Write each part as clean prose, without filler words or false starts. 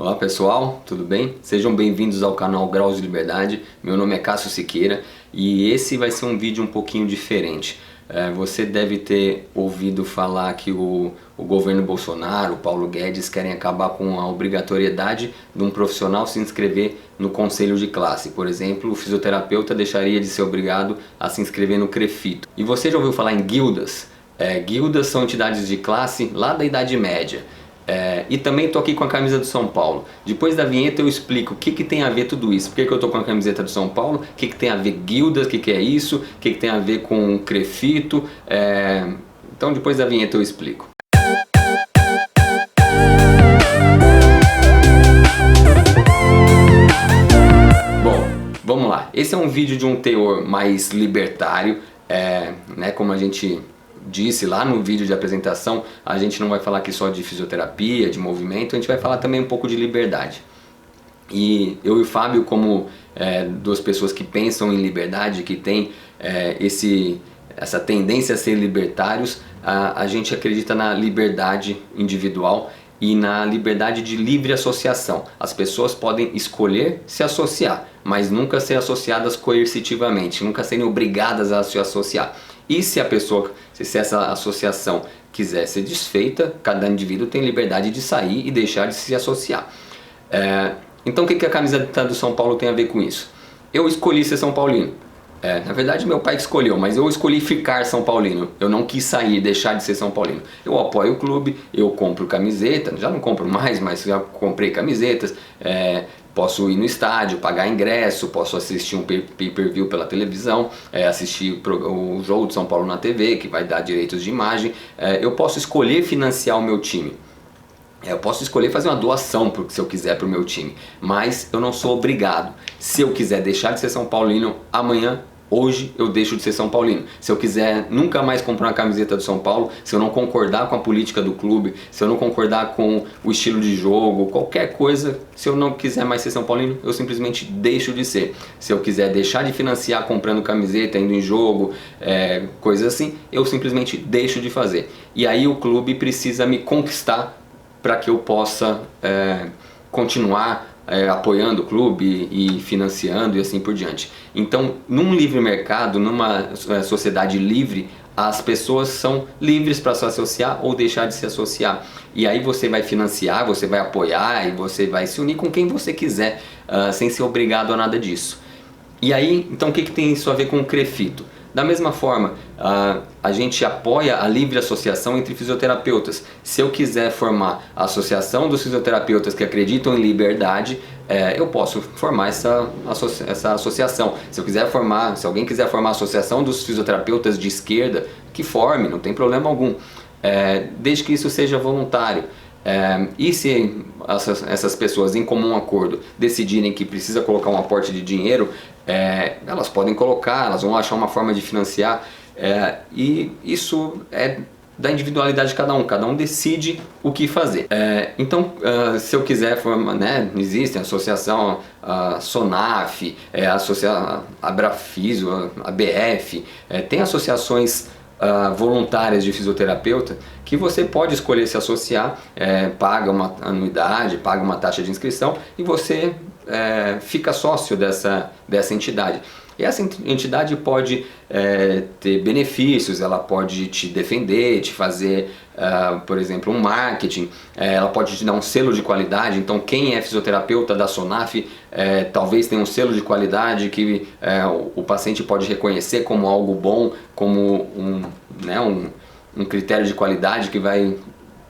Olá pessoal, tudo bem? Sejam bem-vindos ao canal Graus de Liberdade. Meu nome é Cássio Siqueira e esse vai ser um vídeo um pouquinho diferente. Você deve ter ouvido falar que o governo Bolsonaro, o Paulo Guedes, querem acabar com a obrigatoriedade de um profissional se inscrever no conselho de classe. Por exemplo, o fisioterapeuta deixaria de ser obrigado a se inscrever no CREFITO. E você já ouviu falar em guildas? Guildas são entidades de classe lá da Idade Média. E também estou aqui com a camisa do São Paulo. Depois da vinheta eu explico o que tem a ver tudo isso. Por que eu estou com a camiseta do São Paulo, o que tem a ver guildas, o que é isso, o que tem a ver com CREFITO. Então depois da vinheta eu explico. Bom, vamos lá. Esse é um vídeo de um teor mais libertário, como a gente disse lá no vídeo de apresentação, a gente não vai falar aqui só de fisioterapia, de movimento, a gente vai falar também um pouco de liberdade. E eu e o Fábio, como duas pessoas que pensam em liberdade, que tem essa tendência a ser libertários, a gente acredita na liberdade individual e na liberdade de livre associação. As pessoas podem escolher se associar, mas nunca ser associadas coercitivamente, nunca serem obrigadas a se associar. E se essa associação quiser ser desfeita, cada indivíduo tem liberdade de sair e deixar de se associar. Então o que a camiseta do São Paulo tem a ver com isso? Eu escolhi ser São Paulino. Na verdade meu pai que escolheu, mas eu escolhi ficar São Paulino. Eu não quis sair, deixar de ser São Paulino. Eu apoio o clube, eu compro camiseta, já não compro mais, mas já comprei camisetas. Posso ir no estádio, pagar ingresso, posso assistir um pay-per-view pela televisão, assistir o jogo de São Paulo na TV, que vai dar direitos de imagem. Eu posso escolher financiar o meu time. Eu posso escolher fazer uma doação, se eu quiser, para o meu time. Mas eu não sou obrigado. Se eu quiser deixar de ser São Paulino, amanhã, hoje, eu deixo de ser São Paulino. Se eu quiser nunca mais comprar uma camiseta do São Paulo, se eu não concordar com a política do clube, se eu não concordar com o estilo de jogo, qualquer coisa, se eu não quiser mais ser São Paulino, eu simplesmente deixo de ser. Se eu quiser deixar de financiar comprando camiseta, indo em jogo, coisas assim, eu simplesmente deixo de fazer. E aí o clube precisa me conquistar para que eu possa continuar apoiando o clube e financiando e assim por diante. Então, num livre mercado, numa sociedade livre, as pessoas são livres para se associar ou deixar de se associar. E aí você vai financiar, você vai apoiar e você vai se unir com quem você quiser, sem ser obrigado a nada disso. E aí, então o que tem isso a ver com o CREFITO? Da mesma forma, a gente apoia a livre associação entre fisioterapeutas. Se eu quiser formar a associação dos fisioterapeutas que acreditam em liberdade, eu posso formar essa associação. Se alguém quiser formar a associação dos fisioterapeutas de esquerda, que forme, não tem problema algum, desde que isso seja voluntário. E se essas pessoas em comum acordo decidirem que precisa colocar um aporte de dinheiro, elas podem colocar, elas vão achar uma forma de financiar, e isso é da individualidade de cada um decide o que fazer. Então, se eu quiser formar, existe a associação, a SONAF, a Abrafisio, a BF, tem associações voluntárias de fisioterapeuta que você pode escolher se associar, paga uma anuidade, paga uma taxa de inscrição e você fica sócio dessa entidade. E essa entidade pode ter benefícios, ela pode te defender, te fazer, por exemplo, um marketing, ela pode te dar um selo de qualidade. Então quem é fisioterapeuta da SONAF talvez tenha um selo de qualidade que o paciente pode reconhecer como algo bom, como um critério de qualidade que vai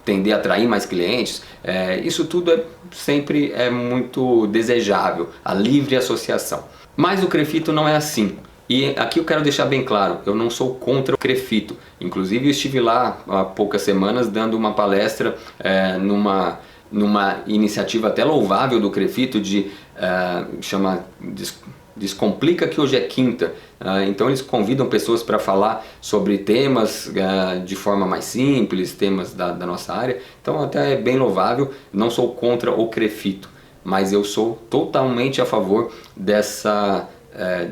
tender a atrair mais clientes. Isso tudo sempre é muito desejável, a livre associação. Mas o CREFITO não é assim. E aqui eu quero deixar bem claro, eu não sou contra o CREFITO. Inclusive eu estive lá há poucas semanas dando uma palestra numa iniciativa até louvável do CREFITO chama Descomplica que hoje é quinta. Então eles convidam pessoas para falar sobre temas de forma mais simples, temas da nossa área. Então até é bem louvável, não sou contra o CREFITO, mas eu sou totalmente a favor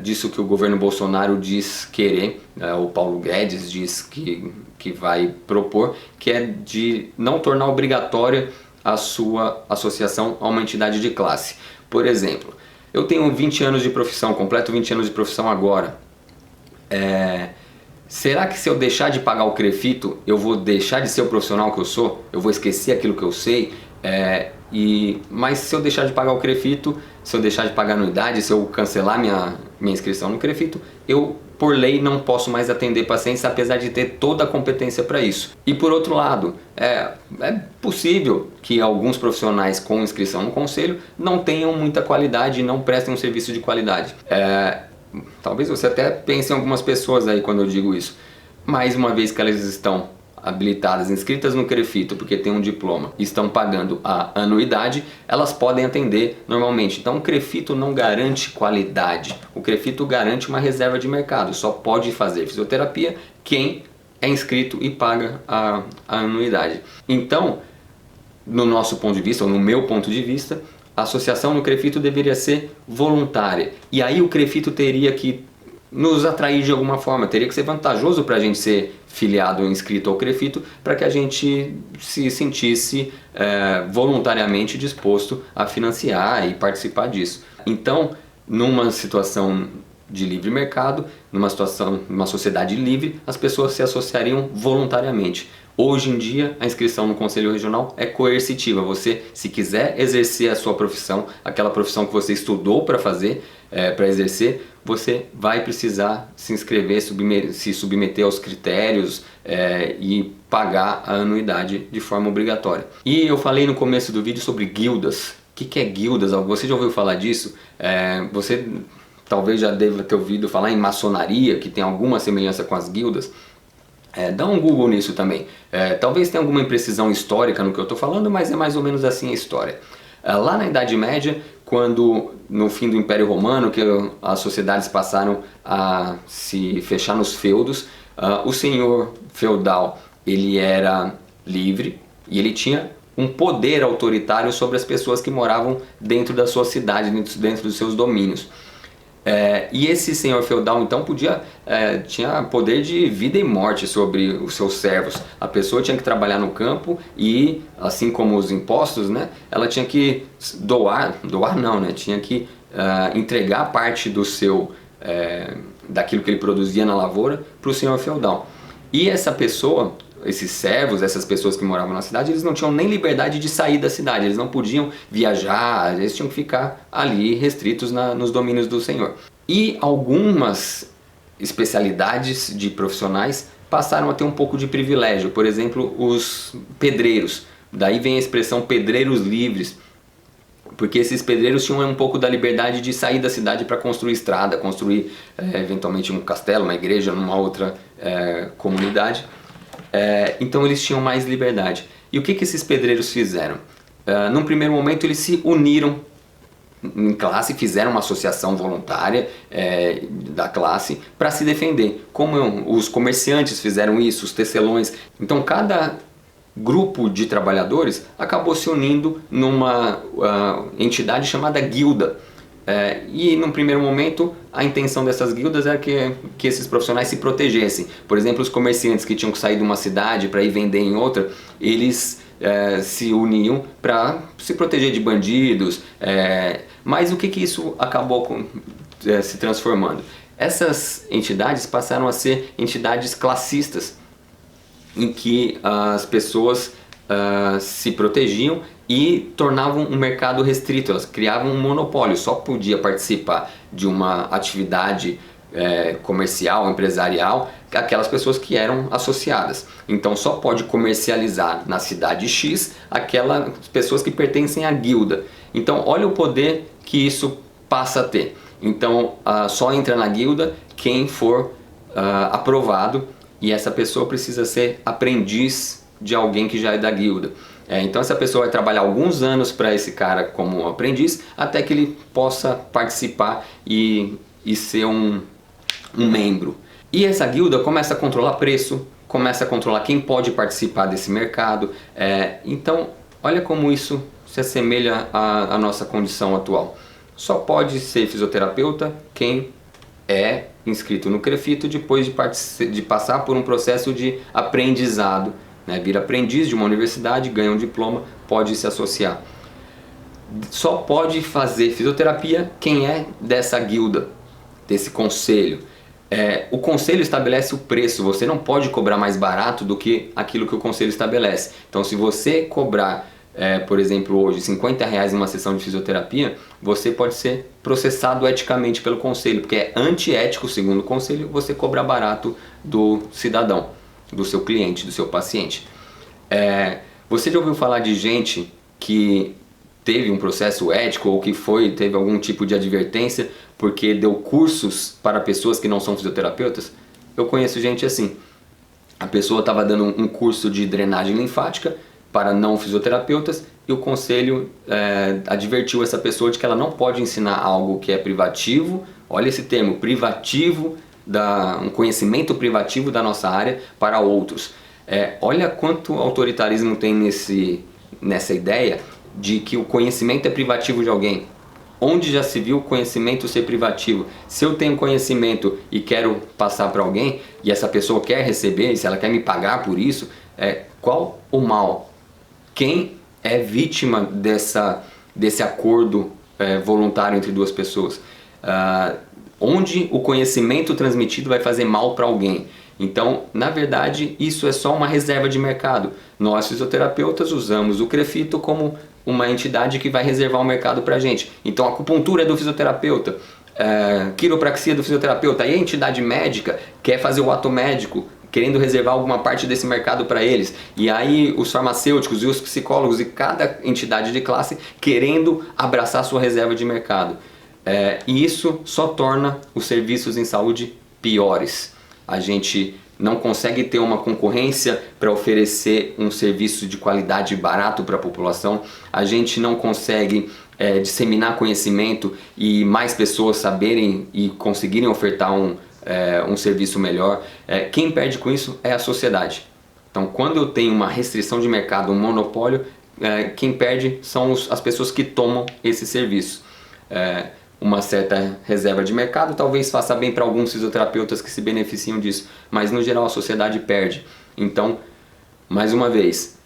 disso que o governo Bolsonaro diz querer, o Paulo Guedes diz que vai propor, que é de não tornar obrigatória a sua associação a uma entidade de classe. Por exemplo, eu tenho 20 anos de profissão, completo 20 anos de profissão agora. Será que se eu deixar de pagar o CREFITO, eu vou deixar de ser o profissional que eu sou? Eu vou esquecer aquilo que eu sei? Mas se eu deixar de pagar o CREFITO, se eu deixar de pagar a anuidade, se eu cancelar minha inscrição no CREFITO, eu, por lei, não posso mais atender pacientes, apesar de ter toda a competência para isso. E por outro lado, é possível que alguns profissionais com inscrição no conselho não tenham muita qualidade e não prestem um serviço de qualidade. Talvez você até pense em algumas pessoas aí quando eu digo isso, mas uma vez que elas estão habilitadas, inscritas no CREFITO, porque tem um diploma e estão pagando a anuidade, elas podem atender normalmente. Então o CREFITO não garante qualidade, o CREFITO garante uma reserva de mercado, só pode fazer fisioterapia quem é inscrito e paga a anuidade. Então, no nosso ponto de vista, ou no meu ponto de vista, a associação no CREFITO deveria ser voluntária. E aí o CREFITO teria que nos atrair de alguma forma, teria que ser vantajoso para a gente ser filiado ou inscrito ao CREFITO, para que a gente se sentisse voluntariamente disposto a financiar e participar disso. Então, numa situação de livre mercado, numa sociedade livre, as pessoas se associariam voluntariamente. Hoje em dia, a inscrição no Conselho Regional é coercitiva. Você, se quiser exercer a sua profissão, aquela profissão que você estudou para fazer, para exercer, você vai precisar se inscrever, se submeter aos critérios e pagar a anuidade de forma obrigatória. E eu falei no começo do vídeo sobre guildas. O que é guildas? Você já ouviu falar disso? Você talvez já deva ter ouvido falar em maçonaria, que tem alguma semelhança com as guildas. Dá um Google nisso também. Talvez tenha alguma imprecisão histórica no que eu estou falando, mas é mais ou menos assim a história. Lá na Idade Média, quando no fim do Império Romano, que as sociedades passaram a se fechar nos feudos, o senhor feudal ele era livre e ele tinha um poder autoritário sobre as pessoas que moravam dentro da sua cidade, dentro dos seus domínios. E esse senhor feudal então tinha poder de vida e morte sobre os seus servos. A pessoa tinha que trabalhar no campo e, assim como os impostos, né, ela tinha que tinha que entregar parte do daquilo que ele produzia na lavoura para o senhor feudal. E essa pessoa, esses servos, essas pessoas que moravam na cidade, eles não tinham nem liberdade de sair da cidade, eles não podiam viajar, eles tinham que ficar ali restritos nos domínios do senhor. E algumas especialidades de profissionais passaram a ter um pouco de privilégio, por exemplo, os pedreiros. Daí vem a expressão pedreiros livres, porque esses pedreiros tinham um pouco da liberdade de sair da cidade para construir estrada, construir eventualmente um castelo, uma igreja, numa outra comunidade. Então eles tinham mais liberdade. E o que esses pedreiros fizeram? Num primeiro momento eles se uniram em classe, fizeram uma associação voluntária da classe para se defender. Como os comerciantes fizeram isso, os tecelões. Então cada grupo de trabalhadores acabou se unindo numa entidade chamada guilda. E num primeiro momento a intenção dessas guildas era que esses profissionais se protegessem. Por exemplo, os comerciantes que tinham que sair de uma cidade para ir vender em outra, eles se uniam para se proteger de bandidos. Mas o que isso acabou se transformando? Essas entidades passaram a ser entidades classistas, em que as pessoas se protegiam e tornavam um mercado restrito, elas criavam um monopólio, só podia participar de uma atividade comercial, empresarial, aquelas pessoas que eram associadas. Então só pode comercializar na cidade X aquelas pessoas que pertencem à guilda. Então olha o poder que isso passa a ter. Então só entra na guilda quem for aprovado, e essa pessoa precisa ser aprendiz de alguém que já é da guilda. Então essa pessoa vai trabalhar alguns anos para esse cara como aprendiz, até que ele possa participar e ser um membro. E essa guilda começa a controlar preço, começa a controlar quem pode participar desse mercado. Então olha como isso se assemelha à nossa condição atual. Só pode ser fisioterapeuta quem inscrito no CREFITO depois de passar por um processo de aprendizado né? Vira aprendiz de uma universidade, ganha um diploma, pode se associar. Só pode fazer fisioterapia quem é dessa guilda, desse conselho. O conselho estabelece o preço, você não pode cobrar mais barato do que aquilo que o conselho estabelece. Então se você cobrar, por exemplo, hoje R$50 numa sessão de fisioterapia, você pode ser processado eticamente pelo conselho, porque é antiético, segundo o conselho, você cobrar barato do cidadão, do seu cliente, do seu paciente. Você já ouviu falar de gente que teve um processo ético ou que teve algum tipo de advertência porque deu cursos para pessoas que não são fisioterapeutas? Eu conheço gente assim. A pessoa estava dando um curso de drenagem linfática para não fisioterapeutas e o conselho advertiu essa pessoa de que ela não pode ensinar algo que é privativo, olha esse termo, privativo, um conhecimento privativo da nossa área para outros. Olha quanto autoritarismo tem nessa ideia de que o conhecimento é privativo de alguém. Onde já se viu o conhecimento ser privativo? Se eu tenho conhecimento e quero passar para alguém, e essa pessoa quer receber, e se ela quer me pagar por isso, qual o mal? Quem é vítima desse acordo voluntário entre duas pessoas? Onde o conhecimento transmitido vai fazer mal para alguém? Então, na verdade, isso é só uma reserva de mercado. Nós, fisioterapeutas, usamos o CREFITO como uma entidade que vai reservar o mercado para a gente. Então, a acupuntura é do fisioterapeuta, quiropraxia é do fisioterapeuta, e a entidade médica quer fazer o ato médico, querendo reservar alguma parte desse mercado para eles. E aí os farmacêuticos e os psicólogos e cada entidade de classe querendo abraçar sua reserva de mercado. E isso só torna os serviços em saúde piores. A gente não consegue ter uma concorrência para oferecer um serviço de qualidade barato para a população. A gente não consegue disseminar conhecimento e mais pessoas saberem e conseguirem ofertar um serviço melhor. Quem perde com isso é a sociedade. Então, quando eu tenho uma restrição de mercado, um monopólio, quem perde são as pessoas que tomam esse serviço. Uma certa reserva de mercado talvez faça bem para alguns fisioterapeutas que se beneficiam disso, mas no geral a sociedade perde. Então, mais uma vez,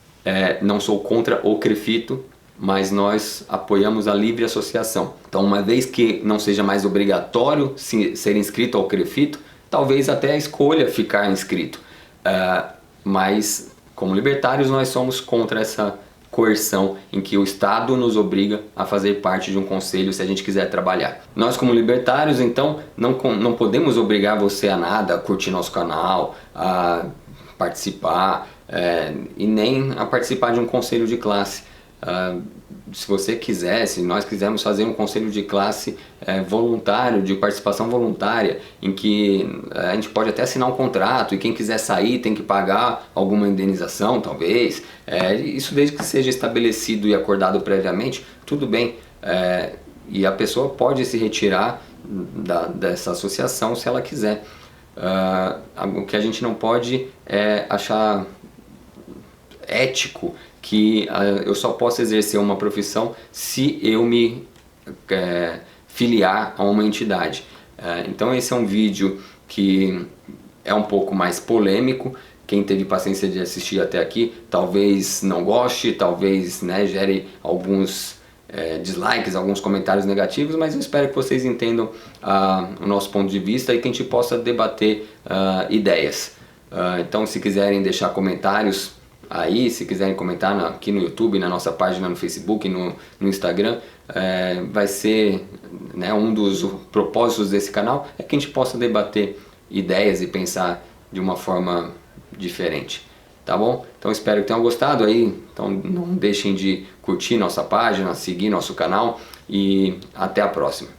não sou contra o CREFITO, mas nós apoiamos a livre associação. Então, uma vez que não seja mais obrigatório ser inscrito ao CREFITO, talvez até escolha ficar inscrito. Mas, como libertários, nós somos contra essa coerção em que o Estado nos obriga a fazer parte de um conselho se a gente quiser trabalhar. Nós, como libertários, então, não podemos obrigar você a nada, a curtir nosso canal, a participar e nem a participar de um conselho de classe. Se você quiser, se nós quisermos fazer um conselho de classe voluntário, de participação voluntária, em que a gente pode até assinar um contrato e quem quiser sair tem que pagar alguma indenização, talvez. Isso desde que seja estabelecido e acordado previamente, tudo bem. E a pessoa pode se retirar dessa associação se ela quiser. O que a gente não pode é achar ético que eu só posso exercer uma profissão se eu me filiar a uma entidade. Então esse é um vídeo que é um pouco mais polêmico. Quem teve paciência de assistir até aqui talvez não goste, talvez gere alguns dislikes, alguns comentários negativos, mas eu espero que vocês entendam o nosso ponto de vista e que a gente possa debater ideias. Então, se quiserem deixar comentários aí, se quiserem comentar aqui no YouTube, na nossa página no Facebook, no Instagram, vai ser um dos propósitos desse canal, é que a gente possa debater ideias e pensar de uma forma diferente, tá bom? Então espero que tenham gostado aí, então não deixem de curtir nossa página, seguir nosso canal e até a próxima.